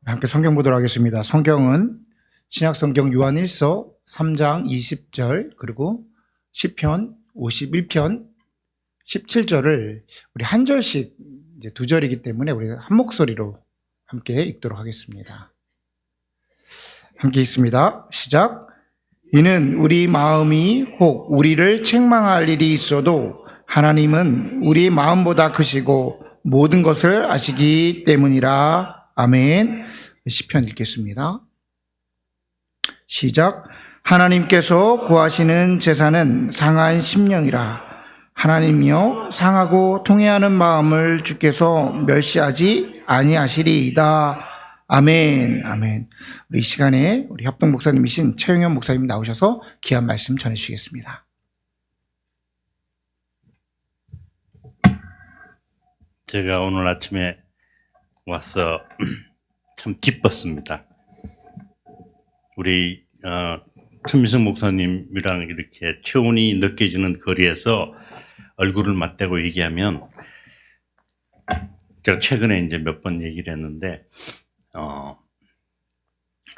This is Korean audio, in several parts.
함께 성경 보도록 하겠습니다. 성경은 신약성경 요한일서 3장 20절 그리고 시편 51편 17절을 우리 한 절씩 이제 두 절이기 때문에 우리가 한 목소리로 함께 읽도록 하겠습니다. 함께 읽습니다. 시작. 이는 우리 마음이 혹 우리를 책망할 일이 있어도 하나님은 우리 마음보다 크시고 모든 것을 아시기 때문이라. 아멘. 시편 읽겠습니다. 시작. 하나님께서 구하시는 제사는 상한 심령이라. 하나님이여 상하고 통회하는 마음을 주께서 멸시하지 아니하시리이다. 아멘. 아멘. 우리 이 시간에 우리 협동 목사님이신 최영현 목사님 나오셔서 귀한 말씀 전해주시겠습니다. 제가 오늘 아침에 와서 참 기뻤습니다. 우리 천미성 목사님이랑 이렇게 체온이 느껴지는 거리에서 얼굴을 맞대고 얘기하면, 제가 최근에 이제 몇 번 얘기를 했는데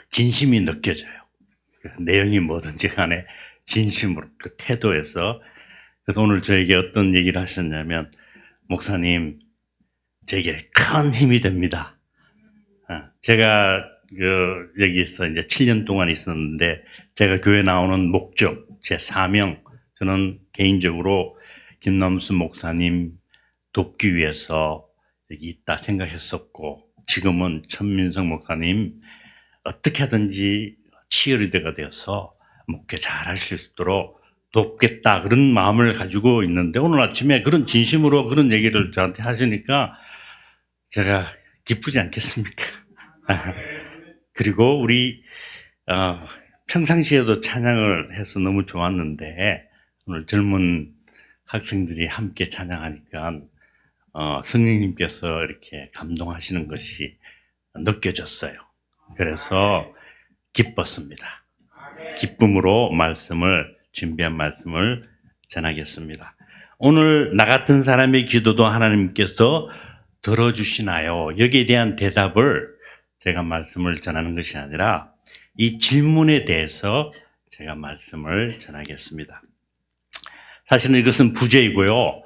진심이 느껴져요. 내용이 뭐든지 간에 진심으로, 그 태도에서. 그래서 오늘 저에게 어떤 얘기를 하셨냐면, 목사님 제게 큰 힘이 됩니다. 제가 여기서 이제 7년 동안 있었는데, 제가 교회 나오는 목적, 제 사명, 저는 개인적으로 김남수 목사님 돕기 위해서 여기 있다 생각했었고, 지금은 천민성 목사님 어떻게 하든지 치어리더가 되어서 목회 잘 하실 수 있도록 돕겠다, 그런 마음을 가지고 있는데, 오늘 아침에 그런 진심으로 그런 얘기를 저한테 하시니까 제가 기쁘지 않겠습니까? 그리고 우리 평상시에도 찬양을 해서 너무 좋았는데, 오늘 젊은 학생들이 함께 찬양하니까 성령님께서 이렇게 감동하시는 것이 느껴졌어요. 그래서 기뻤습니다. 기쁨으로 준비한 말씀을 전하겠습니다. 오늘 나 같은 사람의 기도도 하나님께서 들어주시나요? 여기에 대한 대답을 제가 말씀을 전하는 것이 아니라 이 질문에 대해서 제가 말씀을 전하겠습니다. 사실은 이것은 부제이고요.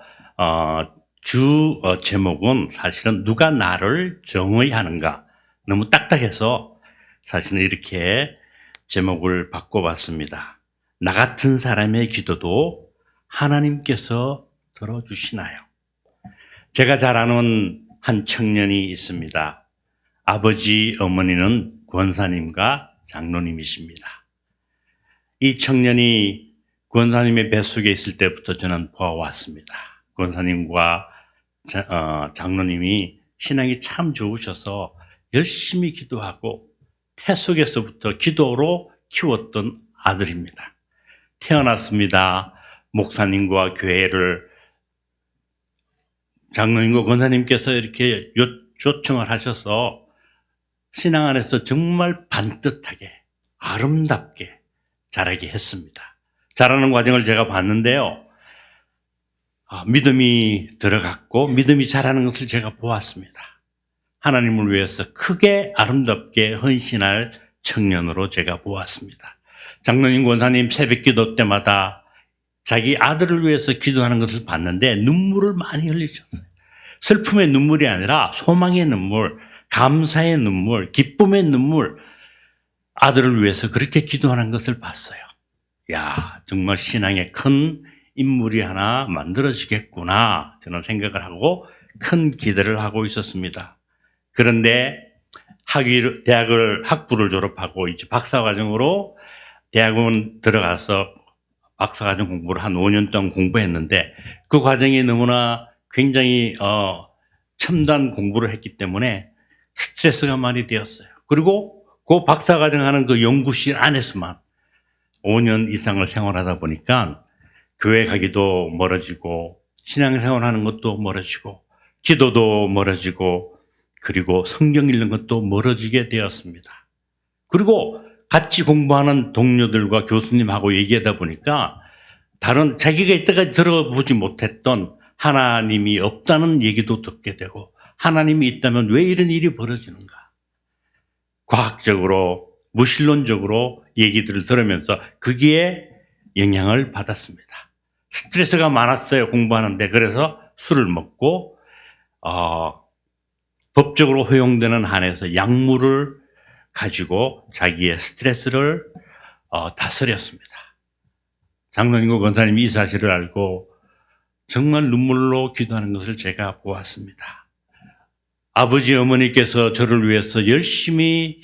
주 제목은 사실은 누가 나를 정의하는가. 너무 딱딱해서 사실은 이렇게 제목을 바꿔봤습니다. 나 같은 사람의 기도도 하나님께서 들어주시나요? 제가 잘 아는 한 청년이 있습니다. 아버지, 어머니는 권사님과 장로님이십니다. 이 청년이 권사님의 뱃속에 있을 때부터 저는 보아왔습니다. 권사님과 장로님이 신앙이 참 좋으셔서 열심히 기도하고 태 속에서부터 기도로 키웠던 아들입니다. 태어났습니다. 목사님과 교회를 장로님과 권사님께서 이렇게 요청을 하셔서 신앙 안에서 정말 반듯하게 아름답게 자라게 했습니다. 자라는 과정을 제가 봤는데요. 믿음이 들어갔고 믿음이 자라는 것을 제가 보았습니다. 하나님을 위해서 크게 아름답게 헌신할 청년으로 제가 보았습니다. 장로님, 권사님 새벽기도 때마다 자기 아들을 위해서 기도하는 것을 봤는데 눈물을 많이 흘리셨어요. 슬픔의 눈물이 아니라 소망의 눈물, 감사의 눈물, 기쁨의 눈물, 아들을 위해서 그렇게 기도하는 것을 봤어요. 야, 정말 신앙의 큰 인물이 하나 만들어지겠구나, 저는 생각을 하고 큰 기대를 하고 있었습니다. 그런데 학부를 졸업하고 이제 박사과정으로 대학원 들어가서 박사과정 공부를 한 5년 동안 공부했는데, 그 과정이 너무나 굉장히 첨단 공부를 했기 때문에 스트레스가 많이 되었어요. 그리고 그 박사과정 하는 그 연구실 안에서만 5년 이상을 생활하다 보니까 교회 가기도 멀어지고 신앙생활하는 것도 멀어지고 기도도 멀어지고 그리고 성경 읽는 것도 멀어지게 되었습니다. 그리고 같이 공부하는 동료들과 교수님하고 얘기하다 보니까 다른 자기가 이때까지 들어보지 못했던 하나님이 없다는 얘기도 듣게 되고, 하나님이 있다면 왜 이런 일이 벌어지는가? 과학적으로 무신론적으로 얘기들을 들으면서 거기에 영향을 받았습니다. 스트레스가 많았어요, 공부하는데. 그래서 술을 먹고 법적으로 허용되는 한에서 약물을 가지고 자기의 스트레스를 다스렸습니다. 장로님과 권사님이 이 사실을 알고 정말 눈물로 기도하는 것을 제가 보았습니다. 아버지 어머니께서 저를 위해서 열심히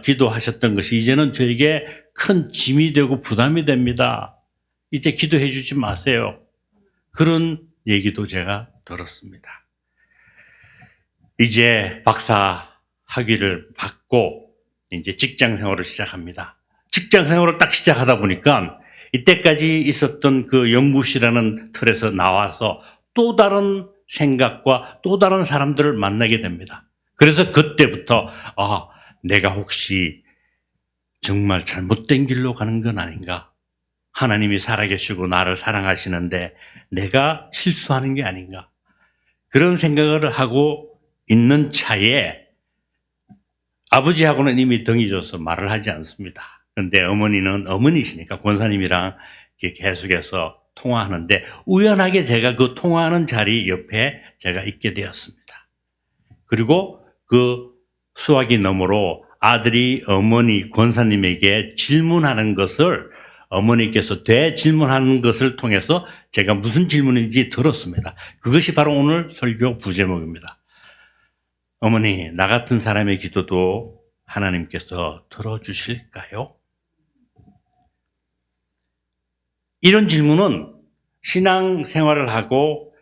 기도하셨던 것이 이제는 저에게 큰 짐이 되고 부담이 됩니다. 이제 기도해 주지 마세요. 그런 얘기도 제가 들었습니다. 이제 박사 학위를 받고 이제 직장 생활을 시작합니다. 직장 생활을 딱 시작하다 보니까 이때까지 있었던 그 연구실이라는 틀에서 나와서 또 다른 생각과 또 다른 사람들을 만나게 됩니다. 그래서 그때부터 내가 혹시 정말 잘못된 길로 가는 건 아닌가? 하나님이 살아계시고 나를 사랑하시는데 내가 실수하는 게 아닌가? 그런 생각을 하고 있는 차에 아버지하고는 이미 등이 져서 말을 하지 않습니다. 그런데 어머니는 어머니시니까 권사님이랑 계속해서 통화하는데 우연하게 제가 그 통화하는 자리 옆에 제가 있게 되었습니다. 그리고 그 수화기 너머로 아들이 어머니 권사님에게 질문하는 것을 어머니께서 되질문하는 것을 통해서 제가 무슨 질문인지 들었습니다. 그것이 바로 오늘 설교 부제목입니다. 어머니, 나 같은 사람의 기도도 하나님께서 들어주실까요? 이런 질문은 신앙생활을 하고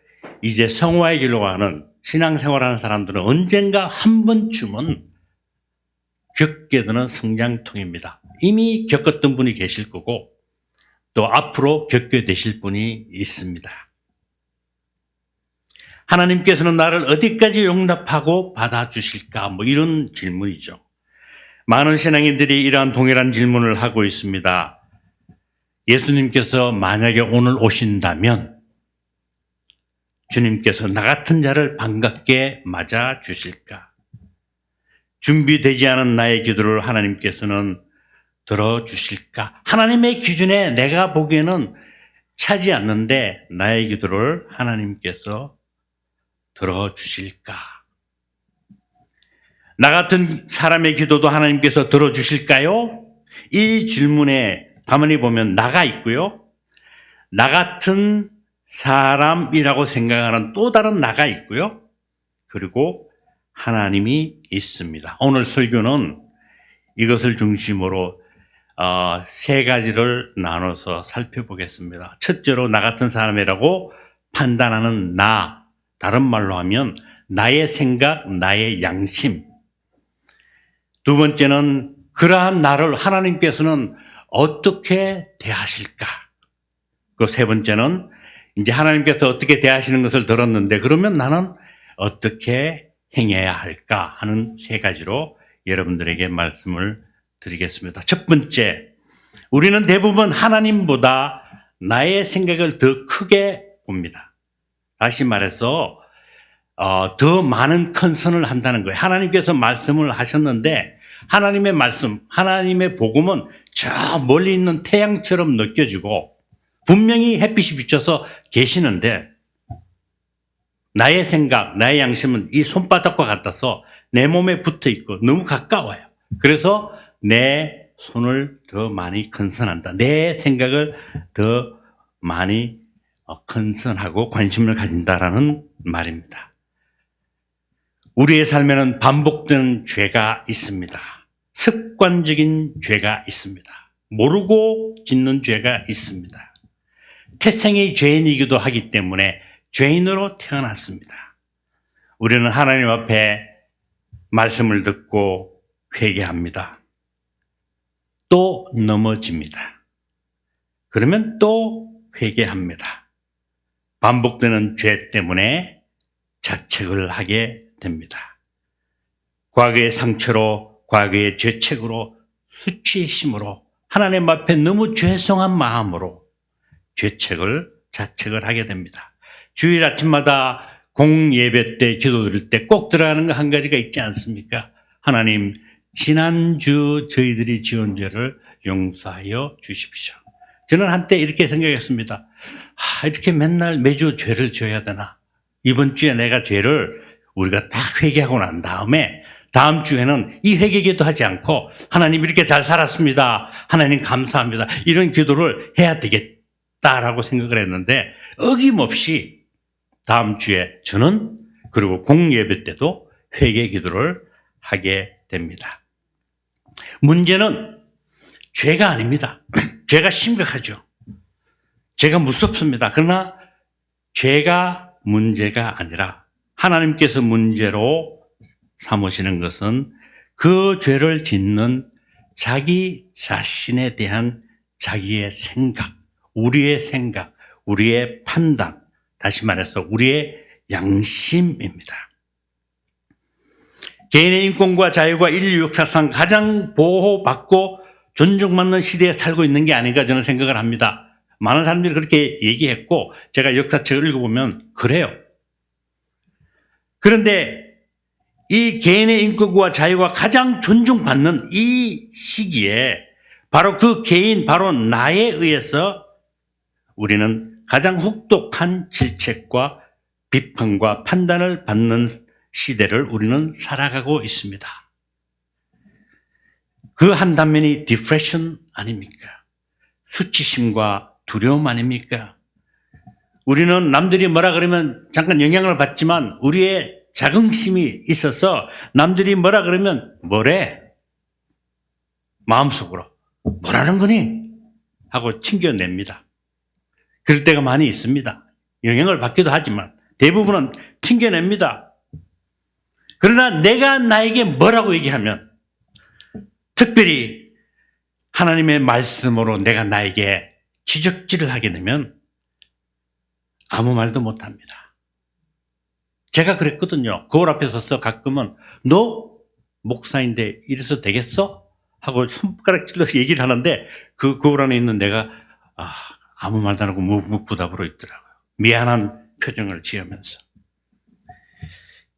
이제 성화의 길로 가는 신앙생활하는 사람들은 언젠가 한 번쯤은 겪게 되는 성장통입니다. 이미 겪었던 분이 계실 거고 또 앞으로 겪게 되실 분이 있습니다. 하나님께서는 나를 어디까지 용납하고 받아주실까? 이런 질문이죠. 많은 신앙인들이 이러한 동일한 질문을 하고 있습니다. 예수님께서 만약에 오늘 오신다면 주님께서 나 같은 자를 반갑게 맞아 주실까? 준비되지 않은 나의 기도를 하나님께서는 들어주실까? 하나님의 기준에 내가 보기에는 차지 않는데 나의 기도를 하나님께서 들어주실까? 나 같은 사람의 기도도 하나님께서 들어주실까요? 이 질문에 가만히 보면 나가 있고요. 나 같은 사람이라고 생각하는 또 다른 나가 있고요. 그리고 하나님이 있습니다. 오늘 설교는 이것을 중심으로 세 가지를 나눠서 살펴보겠습니다. 첫째로 나 같은 사람이라고 판단하는 나, 다른 말로 하면 나의 생각, 나의 양심. 두 번째는 그러한 나를 하나님께서는 어떻게 대하실까? 그 세 번째는 이제 하나님께서 어떻게 대하시는 것을 들었는데 그러면 나는 어떻게 행해야 할까 하는 세 가지로 여러분들에게 말씀을 드리겠습니다. 첫 번째, 우리는 대부분 하나님보다 나의 생각을 더 크게 봅니다. 다시 말해서 더 많은 컨선을 한다는 거예요. 하나님께서 말씀을 하셨는데 하나님의 말씀, 하나님의 복음은 저 멀리 있는 태양처럼 느껴지고 분명히 햇빛이 비쳐서 계시는데 나의 생각, 나의 양심은 이 손바닥과 같아서 내 몸에 붙어 있고 너무 가까워요. 그래서 내 손을 더 많이 컨선한다. 내 생각을 더 많이 컨선하고 관심을 가진다라는 말입니다. 우리의 삶에는 반복되는 죄가 있습니다. 습관적인 죄가 있습니다. 모르고 짓는 죄가 있습니다. 태생의 죄인이기도 하기 때문에 죄인으로 태어났습니다. 우리는 하나님 앞에 말씀을 듣고 회개합니다. 또 넘어집니다. 그러면 또 회개합니다. 반복되는 죄 때문에 자책을 하게 됩니다. 과거의 상처로, 과거의 죄책으로, 수치심으로, 하나님 앞에 너무 죄송한 마음으로 자책을 하게 됩니다. 주일 아침마다 공예배 때 기도 드릴 때 꼭 들어가는 거 한 가지가 있지 않습니까? 하나님, 지난주 저희들이 지은 죄를 용서하여 주십시오. 저는 한때 이렇게 생각했습니다. 이렇게 맨날 매주 죄를 져야 되나? 이번 주에 내가 죄를 우리가 딱 회개하고 난 다음에 다음 주에는 이 회개기도 하지 않고 하나님 이렇게 잘 살았습니다. 하나님 감사합니다. 이런 기도를 해야 되겠다라고 생각을 했는데 어김없이 다음 주에 저는 그리고 공예배 때도 회개 기도를 하게 됩니다. 문제는 죄가 아닙니다. 죄가 심각하죠. 죄가 무섭습니다. 그러나 죄가 문제가 아니라 하나님께서 문제로 삼으시는 것은 그 죄를 짓는 자기 자신에 대한 자기의 생각, 우리의 판단, 다시 말해서 우리의 양심입니다. 개인의 인권과 자유가 인류 역사상 가장 보호받고 존중받는 시대에 살고 있는 게 아닌가 저는 생각을 합니다. 많은 사람들이 그렇게 얘기했고 제가 역사책을 읽어보면 그래요. 그런데 이 개인의 인권과 자유가 가장 존중받는 이 시기에 바로 그 개인, 바로 나에 의해서 우리는 가장 혹독한 질책과 비판과 판단을 받는 시대를 우리는 살아가고 있습니다. 그 한 단면이 디프레션 아닙니까? 수치심과 두려움 아닙니까? 우리는 남들이 뭐라 그러면 잠깐 영향을 받지만 우리의 자긍심이 있어서 남들이 뭐라 그러면 뭐래? 마음속으로 뭐라는 거니? 하고 튕겨냅니다. 그럴 때가 많이 있습니다. 영향을 받기도 하지만 대부분은 튕겨냅니다. 그러나 내가 나에게 뭐라고 얘기하면 특별히 하나님의 말씀으로 내가 나에게 지적질을 하게 되면 아무 말도 못합니다. 제가 그랬거든요. 거울 앞에 서서 가끔은 너 목사인데 이래서 되겠어? 하고 손가락질로 얘기를 하는데 그 거울 안에 있는 내가 아무 말도 안 하고 묵묵부답으로 있더라고요. 미안한 표정을 지으면서.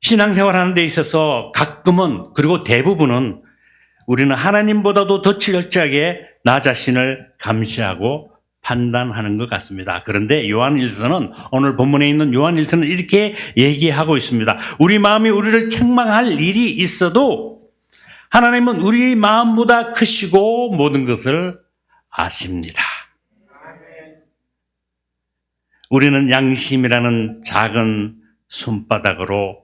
신앙생활하는 데 있어서 가끔은 그리고 대부분은 우리는 하나님보다도 더 철저하게 나 자신을 감시하고 판단하는 것 같습니다. 그런데 요한일서는 오늘 본문에 있는 요한일서는 이렇게 얘기하고 있습니다. 우리 마음이 우리를 책망할 일이 있어도 하나님은 우리 마음보다 크시고 모든 것을 아십니다. 우리는 양심이라는 작은 손바닥으로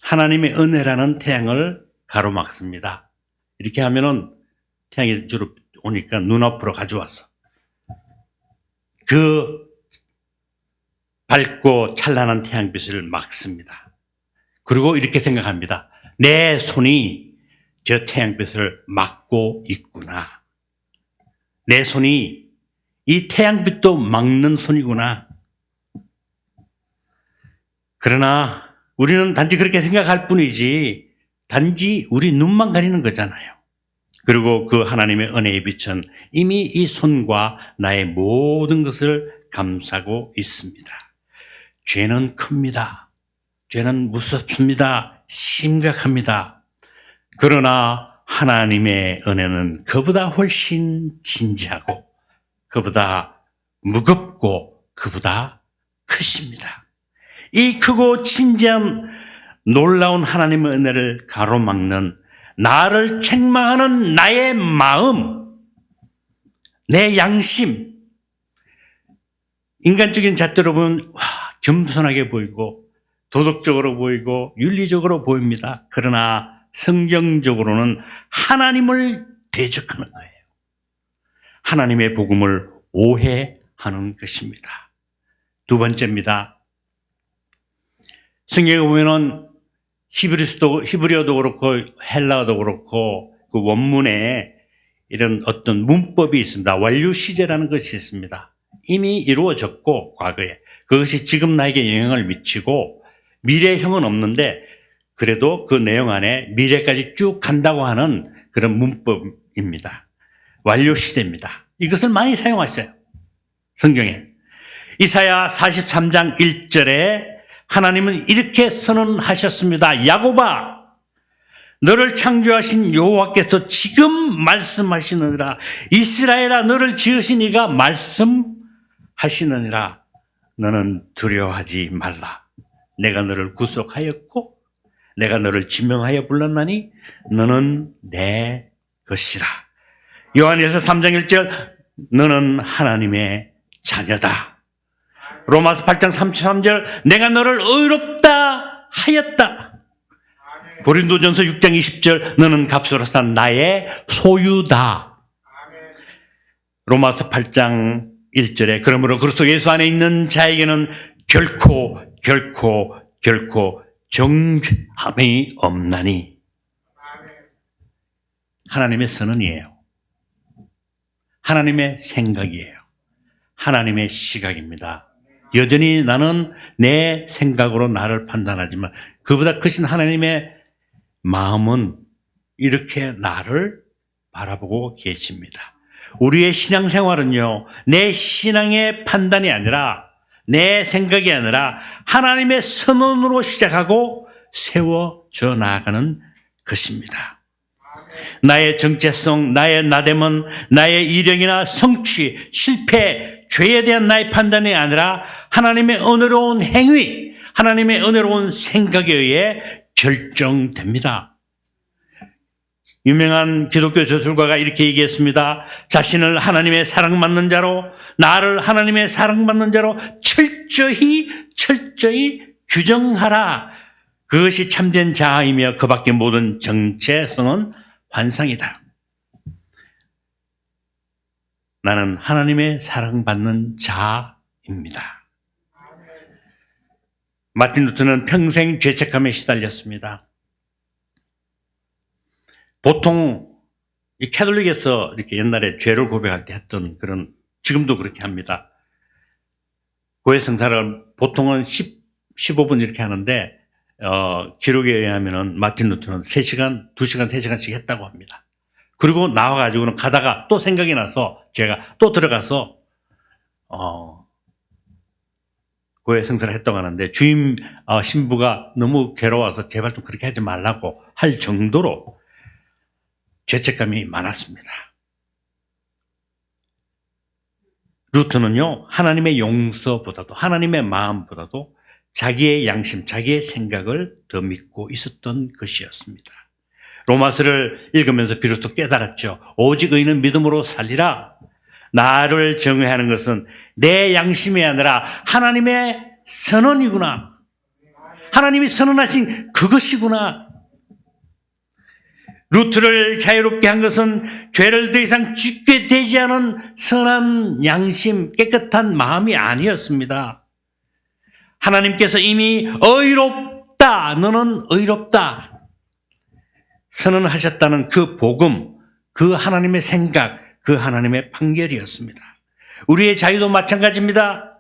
하나님의 은혜라는 태양을 가로막습니다. 이렇게 하면은 태양이 주로 오니까 눈앞으로 가져와서 그 밝고 찬란한 태양빛을 막습니다. 그리고 이렇게 생각합니다. 내 손이 저 태양빛을 막고 있구나. 내 손이 이 태양빛도 막는 손이구나. 그러나 우리는 단지 그렇게 생각할 뿐이지 단지 우리 눈만 가리는 거잖아요. 그리고 그 하나님의 은혜의 빛은 이미 이 손과 나의 모든 것을 감싸고 있습니다. 죄는 큽니다. 죄는 무섭습니다. 심각합니다. 그러나 하나님의 은혜는 그보다 훨씬 진지하고 그보다 무겁고 그보다 크십니다. 이 크고 진지한 놀라운 하나님의 은혜를 가로막는 나를 책망하는 나의 마음, 내 양심, 인간적인 잣대로 보면 겸손하게 보이고 도덕적으로 보이고 윤리적으로 보입니다. 그러나 성경적으로는 하나님을 대적하는 거예요. 하나님의 복음을 오해하는 것입니다. 두 번째입니다. 성경에 보면은 히브리어도 그렇고 헬라어도 그렇고 그 원문에 이런 어떤 문법이 있습니다. 완료 시제라는 것이 있습니다. 이미 이루어졌고 과거에 그것이 지금 나에게 영향을 미치고 미래형은 없는데 그래도 그 내용 안에 미래까지 쭉 간다고 하는 그런 문법입니다. 완료 시제입니다. 이것을 많이 사용하셔요. 성경에. 이사야 43장 1절에 하나님은 이렇게 선언하셨습니다. 야곱아, 너를 창조하신 여호와께서 지금 말씀하시느니라. 이스라엘아, 너를 지으신 이가 말씀하시느니라. 너는 두려워하지 말라. 내가 너를 구속하였고 내가 너를 지명하여 불렀나니 너는 내 것이라. 요한일서 3장 1절, 너는 하나님의 자녀다. 로마서 8장 33절, 내가 너를 의롭다 하였다. 고린도전서 6장 20절, 너는 값으로 산 나의 소유다. 로마서 8장 1절에, 그러므로 그리스도 예수 안에 있는 자에게는 결코 정죄함이 없나니. 하나님의 선언이에요. 하나님의 생각이에요. 하나님의 시각입니다. 여전히 나는 내 생각으로 나를 판단하지만 그보다 크신 하나님의 마음은 이렇게 나를 바라보고 계십니다. 우리의 신앙생활은요, 내 신앙의 판단이 아니라, 내 생각이 아니라 하나님의 선언으로 시작하고 세워져 나아가는 것입니다. 나의 정체성, 나의 나됨은 나의 일형이나 성취, 실패, 죄에 대한 나의 판단이 아니라 하나님의 은혜로운 행위, 하나님의 은혜로운 생각에 의해 결정됩니다. 유명한 기독교 저술가가 이렇게 얘기했습니다. 자신을 하나님의 사랑받는 자로, 나를 하나님의 사랑받는 자로 철저히 규정하라. 그것이 참된 자아이며 그 밖의 모든 정체성은 환상이다. 나는 하나님의 사랑받는 자입니다. 마틴 루터는 평생 죄책감에 시달렸습니다. 보통 이 캐톨릭에서 이렇게 옛날에 죄를 고백할 때 했던 그런, 지금도 그렇게 합니다. 고해 성사를 보통은 15분 이렇게 하는데 기록에 의하면은 마틴 루터는 3시간, 2시간, 3시간씩 했다고 합니다. 그리고 나와가지고는 가다가 또 생각이 나서 제가 또 들어가서 고해 성사를 했다고 하는데 주임 신부가 너무 괴로워서 제발 좀 그렇게 하지 말라고 할 정도로 죄책감이 많았습니다. 루터는요, 하나님의 용서보다도, 하나님의 마음보다도 자기의 양심, 자기의 생각을 더 믿고 있었던 것이었습니다. 로마서를 읽으면서 비로소 깨달았죠. 오직 의인은 믿음으로 살리라. 나를 정의하는 것은 내 양심이 아니라 하나님의 선언이구나. 하나님이 선언하신 그것이구나. 루트를 자유롭게 한 것은 죄를 더 이상 짓게 되지 않은 선한 양심, 깨끗한 마음이 아니었습니다. 하나님께서 이미 의롭다, 너는 의롭다 선언하셨다는 그 복음, 그 하나님의 생각, 그 하나님의 판결이었습니다. 우리의 자유도 마찬가지입니다.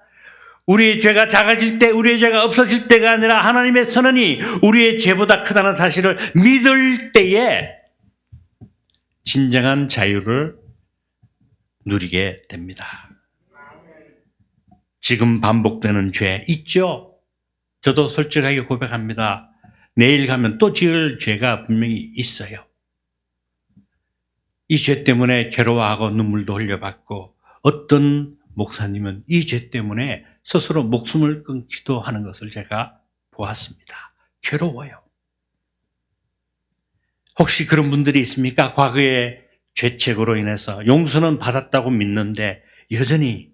우리의 죄가 작아질 때, 우리의 죄가 없어질 때가 아니라 하나님의 선언이 우리의 죄보다 크다는 사실을 믿을 때에 진정한 자유를 누리게 됩니다. 지금 반복되는 죄 있죠? 저도 솔직하게 고백합니다. 내일 가면 또 지을 죄가 분명히 있어요. 이 죄 때문에 괴로워하고 눈물도 흘려봤고, 어떤 목사님은 이 죄 때문에 스스로 목숨을 끊기도 하는 것을 제가 보았습니다. 괴로워요. 혹시 그런 분들이 있습니까? 과거의 죄책으로 인해서 용서는 받았다고 믿는데 여전히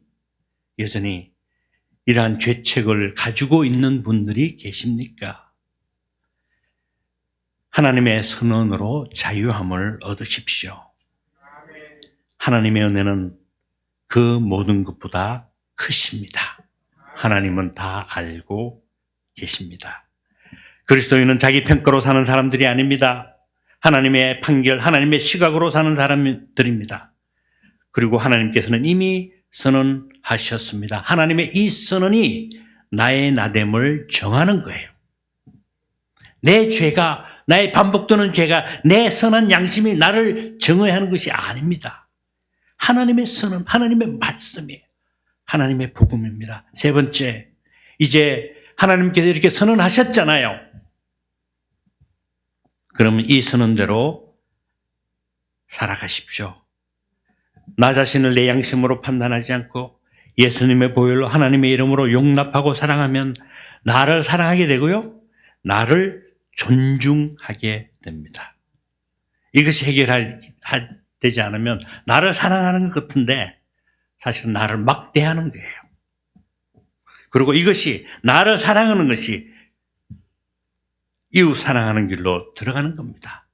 이러한 죄책을 가지고 있는 분들이 계십니까? 하나님의 선언으로 자유함을 얻으십시오. 하나님의 은혜는 그 모든 것보다 크십니다. 하나님은 다 알고 계십니다. 그리스도인은 자기 평가로 사는 사람들이 아닙니다. 하나님의 판결, 하나님의 시각으로 사는 사람들입니다. 그리고 하나님께서는 이미 선언하셨습니다. 하나님의 이 선언이 나의 나됨을 정하는 거예요. 내 죄가, 나의 반복되는 죄가, 내 선한 양심이 나를 정의하는 것이 아닙니다. 하나님의 선언, 하나님의 말씀이에요. 하나님의 복음입니다. 세 번째, 이제 하나님께서 이렇게 선언하셨잖아요. 그러면 이 선언대로 살아가십시오. 나 자신을 내 양심으로 판단하지 않고 예수님의 보혈로 하나님의 이름으로 용납하고 사랑하면 나를 사랑하게 되고요. 나를 존중하게 됩니다. 이것이 되지 않으면 나를 사랑하는 것 같은데 사실은 나를 막대하는 거예요. 그리고 이것이 나를 사랑하는 것이 이웃 사랑하는 길로 들어가는 겁니다.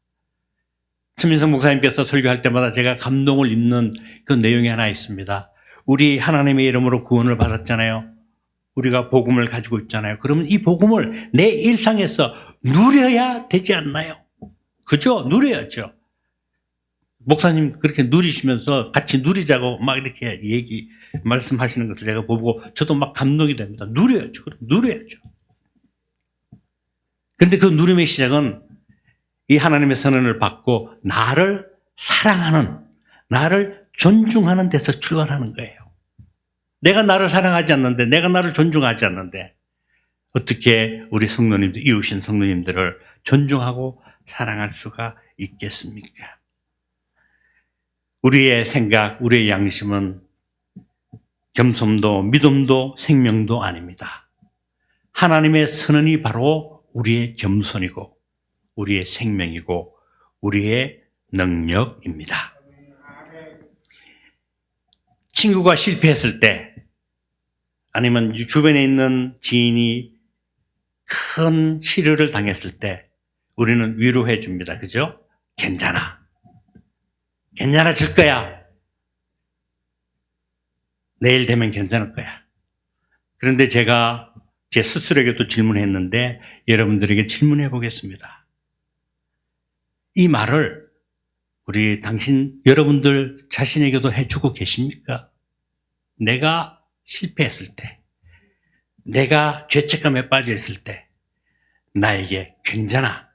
최민석 목사님께서 설교할 때마다 제가 감동을 입는 그 내용이 하나 있습니다. 우리 하나님의 이름으로 구원을 받았잖아요. 우리가 복음을 가지고 있잖아요. 그러면 이 복음을 내 일상에서 누려야 되지 않나요? 그죠? 누려야죠. 목사님 그렇게 누리시면서 같이 누리자고 막 이렇게 말씀하시는 것을 제가 보고 저도 막 감동이 됩니다. 누려야죠. 누려야죠. 근데 그 누림의 시작은 이 하나님의 선언을 받고 나를 사랑하는, 나를 존중하는 데서 출발하는 거예요. 내가 나를 사랑하지 않는데, 내가 나를 존중하지 않는데 어떻게 우리 성도님들, 이웃인 성도님들을 존중하고 사랑할 수가 있겠습니까? 우리의 생각, 우리의 양심은 겸손도 믿음도 생명도 아닙니다. 하나님의 선언이 바로 우리의 겸손이고 우리의 생명이고 우리의 능력입니다. 친구가 실패했을 때 아니면 주변에 있는 지인이 큰 시련을 당했을 때 우리는 위로해 줍니다. 그죠? 괜찮아. 괜찮아질 거야. 내일 되면 괜찮을 거야. 그런데 제가 제 스스로에게도 질문했는데 여러분들에게 질문해 보겠습니다. 이 말을 여러분들 자신에게도 해주고 계십니까? 내가 실패했을 때, 내가 죄책감에 빠져 있을 때, 나에게 괜찮아.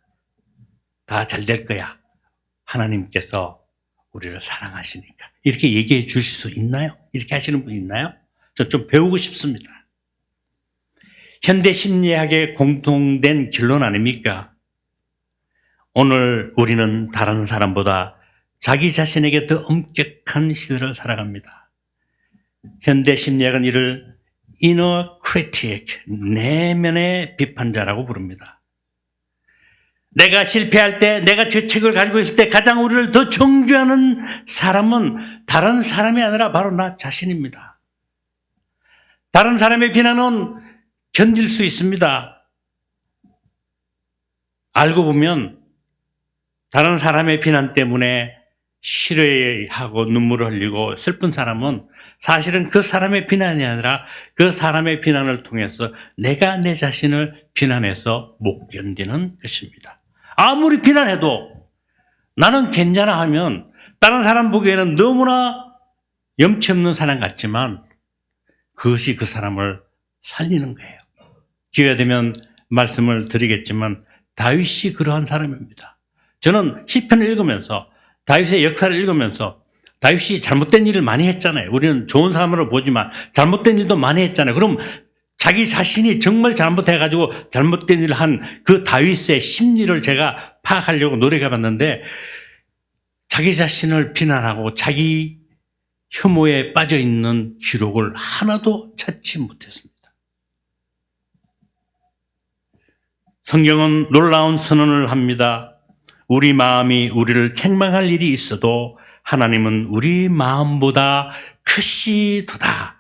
다 잘 될 거야. 하나님께서 우리를 사랑하시니까. 이렇게 얘기해 주실 수 있나요? 이렇게 하시는 분 있나요? 저 좀 배우고 싶습니다. 현대 심리학의 공통된 결론 아닙니까? 오늘 우리는 다른 사람보다 자기 자신에게 더 엄격한 시대를 살아갑니다. 현대 심리학은 이를 inner critic, 내면의 비판자라고 부릅니다. 내가 실패할 때, 내가 죄책을 가지고 있을 때 가장 우리를 더 정죄하는 사람은 다른 사람이 아니라 바로 나 자신입니다. 다른 사람의 비난은 견딜 수 있습니다. 알고 보면 다른 사람의 비난 때문에 싫어하고 눈물을 흘리고 슬픈 사람은 사실은 그 사람의 비난이 아니라 그 사람의 비난을 통해서 내가 내 자신을 비난해서 못 견디는 것입니다. 아무리 비난해도 나는 괜찮아 하면 다른 사람 보기에는 너무나 염치 없는 사람 같지만 그것이 그 사람을 살리는 거예요. 기회가 되면 말씀을 드리겠지만 다윗이 그러한 사람입니다. 저는 시편을 읽으면서 다윗의 역사를 읽으면서 다윗이 잘못된 일을 많이 했잖아요. 우리는 좋은 사람으로 보지만 잘못된 일도 많이 했잖아요. 그럼 자기 자신이 정말 잘못해가지고 잘못된 일을 한 그 다윗의 심리를 제가 파악하려고 노력해봤는데 자기 자신을 비난하고 자기 혐오에 빠져있는 기록을 하나도 찾지 못했습니다. 성경은 놀라운 선언을 합니다. 우리 마음이 우리를 책망할 일이 있어도 하나님은 우리 마음보다 크시도다.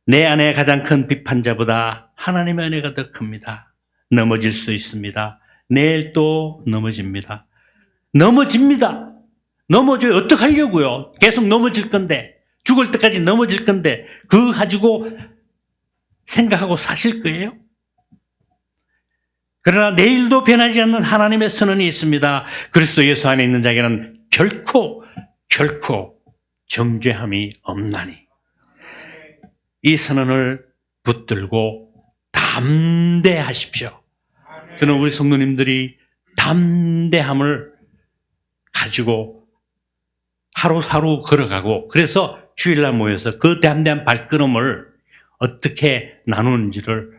내 안에 가장 큰 비판자보다 하나님의 은혜가 더 큽니다. 넘어질 수 있습니다. 내일 또 넘어집니다. 넘어집니다. 넘어져요. 어떡하려고요? 계속 넘어질 건데, 죽을 때까지 넘어질 건데 그거 가지고 생각하고 사실 거예요? 그러나 내일도 변하지 않는 하나님의 선언이 있습니다. 그리스도 예수 안에 있는 자에게는 결코 정죄함이 없나니. 이 선언을 붙들고 담대하십시오. 저는 우리 성도님들이 담대함을 가지고 하루하루 걸어가고 그래서 주일날 모여서 그 담대한 발걸음을 어떻게 나누는지를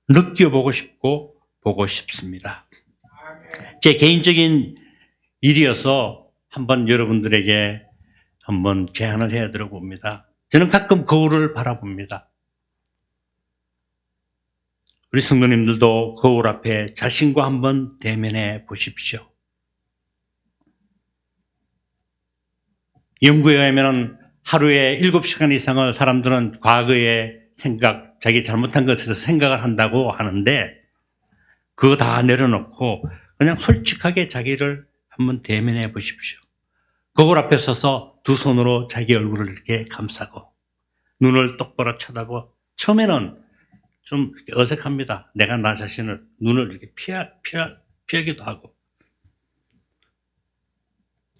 느껴보고 싶고 보고 싶습니다. 제 개인적인 일이어서 한번 여러분들에게 한번 제안을 해야 들어봅니다. 저는 가끔 거울을 바라봅니다. 우리 성도님들도 거울 앞에 자신과 한번 대면해 보십시오. 연구에 의하면 하루에 7시간 이상을 사람들은 과거의 생각, 자기 잘못한 것에서 생각을 한다고 하는데 그거 다 내려놓고 그냥 솔직하게 자기를 한번 대면해 보십시오. 거울 앞에 서서 두 손으로 자기 얼굴을 이렇게 감싸고 눈을 똑바로 쳐다보고 처음에는 좀 어색합니다. 내가 나 자신을 눈을 이렇게 피하기도 하고.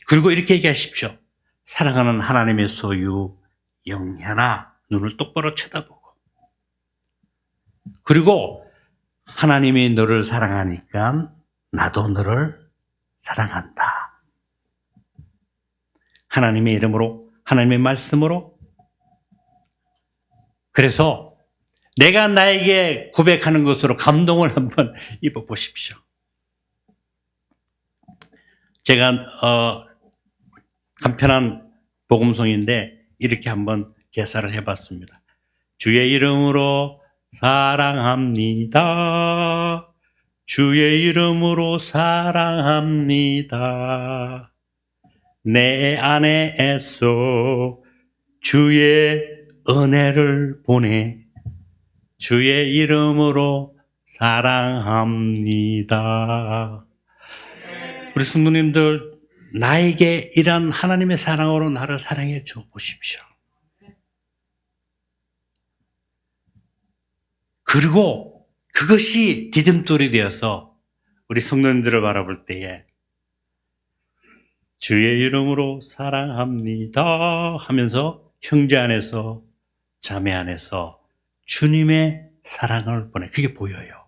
그리고 이렇게 얘기하십시오. 사랑하는 하나님의 소유 영현아, 눈을 똑바로 쳐다보고. 그리고 하나님이 너를 사랑하니까 나도 너를 사랑한다. 하나님의 이름으로, 하나님의 말씀으로. 그래서 내가 나에게 고백하는 것으로 감동을 한번 입어보십시오. 제가 간편한 복음송인데 이렇게 한번 개사를 해봤습니다. 주의 이름으로 사랑합니다. 주의 이름으로 사랑합니다. 내 안에 애써 주의 은혜를 보내 주의 이름으로 사랑합니다. 우리 성도님들, 나에게 이런 하나님의 사랑으로 나를 사랑해 줘 보십시오. 그리고 그것이 디딤돌이 되어서 우리 성도님들을 바라볼 때에 주의 이름으로 사랑합니다 하면서 형제 안에서 자매 안에서 주님의 사랑을 보내. 그게 보여요.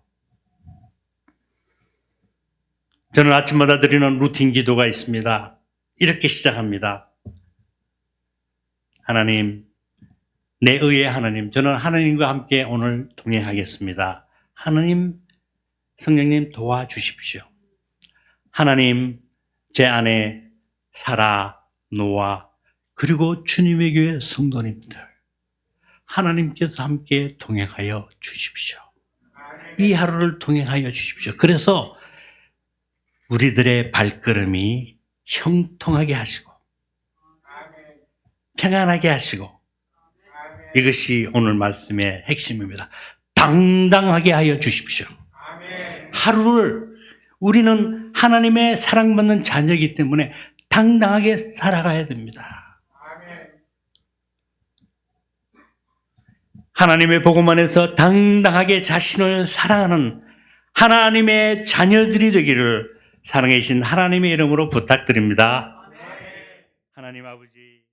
저는 아침마다 드리는 루틴 기도가 있습니다. 이렇게 시작합니다. 하나님, 내 의의 하나님, 저는 하나님과 함께 오늘 동행하겠습니다. 하나님, 성령님 도와주십시오. 하나님, 제 안에 사라, 노아, 그리고 주님의 교회 성도님들, 하나님께서 함께 동행하여 주십시오. 이 하루를 동행하여 주십시오. 그래서 우리들의 발걸음이 형통하게 하시고 평안하게 하시고, 이것이 오늘 말씀의 핵심입니다. 당당하게 하여 주십시오. 하루를 우리는 하나님의 사랑받는 자녀이기 때문에 당당하게 살아가야 됩니다. 하나님의 복음 안에서 당당하게 자신을 사랑하는 하나님의 자녀들이 되기를 사랑해 주신 하나님의 이름으로 부탁드립니다. 하나님 아버지.